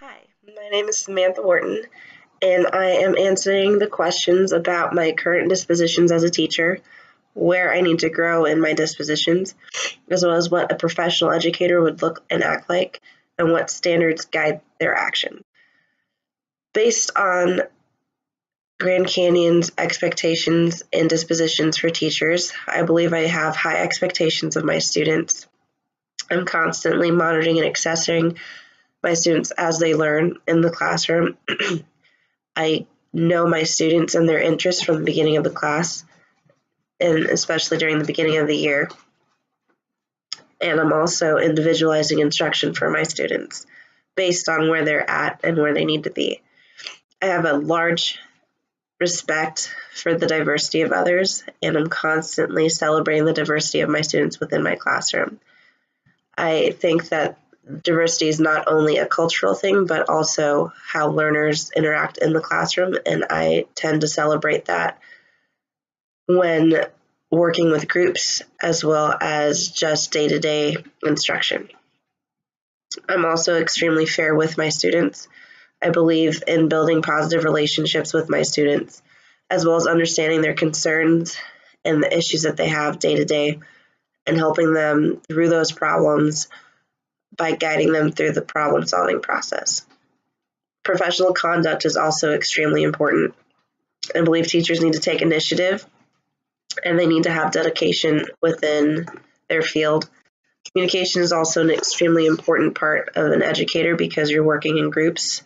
Hi, my name is Samantha Wharton, and I am answering the questions about my current dispositions as a teacher, where I need to grow in my dispositions, as well as what a professional educator would look and act like, and what standards guide their action. Based on Grand Canyon's expectations and dispositions for teachers, I believe I have high expectations of my students. I'm constantly monitoring and assessing my students as they learn in the classroom. I know my students and their interests from the beginning of the class, and especially during the beginning of the year. And I'm also individualizing instruction for my students based on where they're at and where they need to be. I have a large respect for the diversity of others, and I'm constantly celebrating the diversity of my students within my classroom. I think that diversity is not only a cultural thing, but also how learners interact in the classroom, and I tend to celebrate that when working with groups as well as just day-to-day instruction. I'm also extremely fair with my students. I believe in building positive relationships with my students, as well as understanding their concerns and the issues that they have day to day, and helping them through those problems by guiding them through the problem-solving process. Professional conduct is also extremely important. I believe teachers need to take initiative, and they need to have dedication within their field. Communication is also an extremely important part of an educator because you're working in groups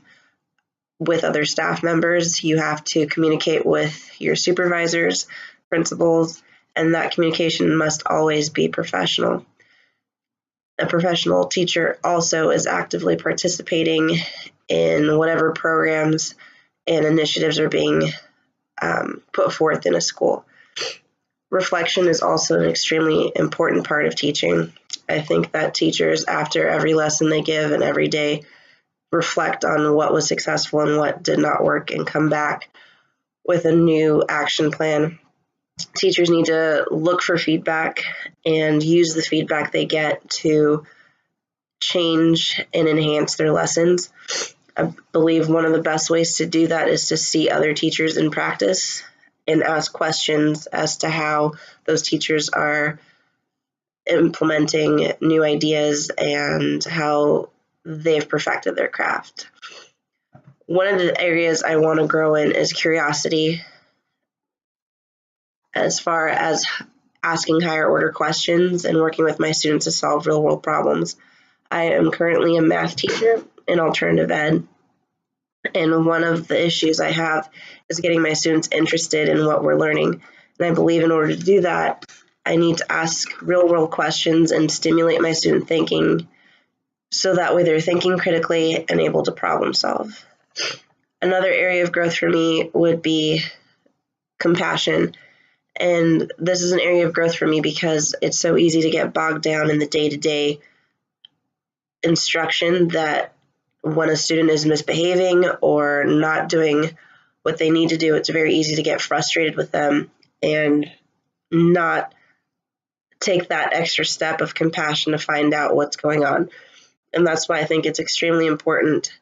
with other staff members. You have to communicate with your supervisors, principals, and that communication must always be professional. A professional teacher also is actively participating in whatever programs and initiatives are being put forth in a school. Reflection is also an extremely important part of teaching. I think that teachers, after every lesson they give and every day, reflect on what was successful and what did not work and come back with a new action plan. Teachers need to look for feedback and use the feedback they get to change and enhance their lessons. I believe one of the best ways to do that is to see other teachers in practice and ask questions as to how those teachers are implementing new ideas and how they've perfected their craft. One of the areas I want to grow in is curiosity, as far as asking higher order questions and working with my students to solve real world problems. I am currently a math teacher in alternative ed, and one of the issues I have is getting my students interested in what we're learning. And I believe in order to do that, I need to ask real world questions and stimulate my student thinking so that way they're thinking critically and able to problem solve. Another area of growth for me would be compassion. And this is an area of growth for me because it's so easy to get bogged down in the day-to-day instruction that when a student is misbehaving or not doing what they need to do, it's very easy to get frustrated with them and not take that extra step of compassion to find out what's going on. And that's why I think it's extremely important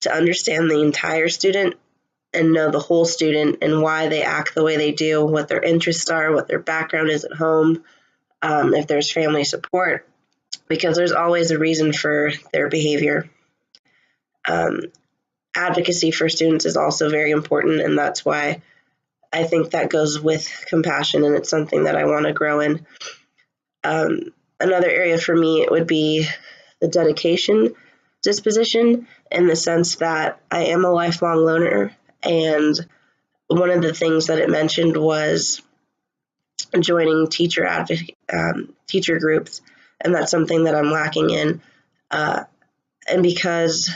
to understand the entire student and know the whole student and why they act the way they do, what their interests are, what their background is at home, if there's family support, because there's always a reason for their behavior. Advocacy for students is also very important, and that's why I think that goes with compassion, and it's something that I want to grow in. Another area for me would be the dedication disposition, in the sense that I am a lifelong learner, and one of the things that it mentioned was joining teacher groups, and that's something that I'm lacking in. And because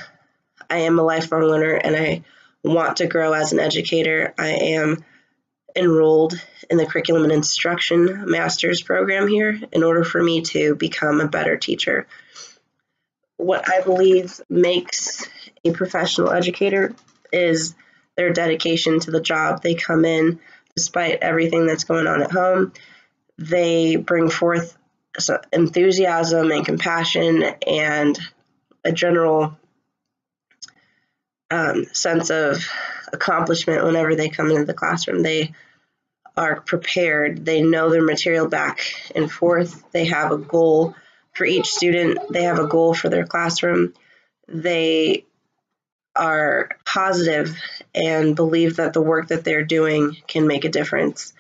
I am a lifelong learner and I want to grow as an educator, I am enrolled in the Curriculum and Instruction Master's program here in order for me to become a better teacher. What I believe makes a professional educator is their dedication to the job. They come in despite everything that's going on at home. They bring forth enthusiasm and compassion and a general sense of accomplishment whenever they come into the classroom. They are prepared. They know their material back and forth. They have a goal for each student. They have a goal for their classroom. They are positive and believe that the work that they're doing can make a difference.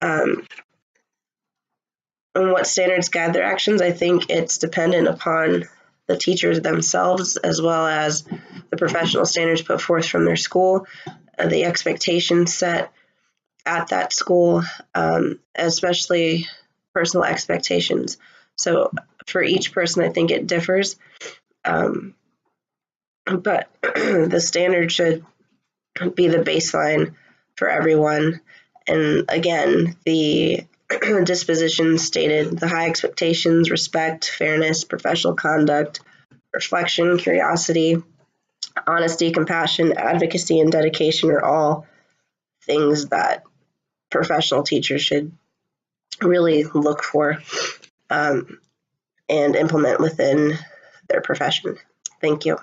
And what standards guide their actions, I think it's dependent upon the teachers themselves, as well as the professional standards put forth from their school, the expectations set at that school, especially personal expectations. So for each person, I think it differs. But the standard should be the baseline for everyone. And again, the disposition stated the high expectations, respect, fairness, professional conduct, reflection, curiosity, honesty, compassion, advocacy, and dedication are all things that professional teachers should really look for and implement within their profession. Thank you.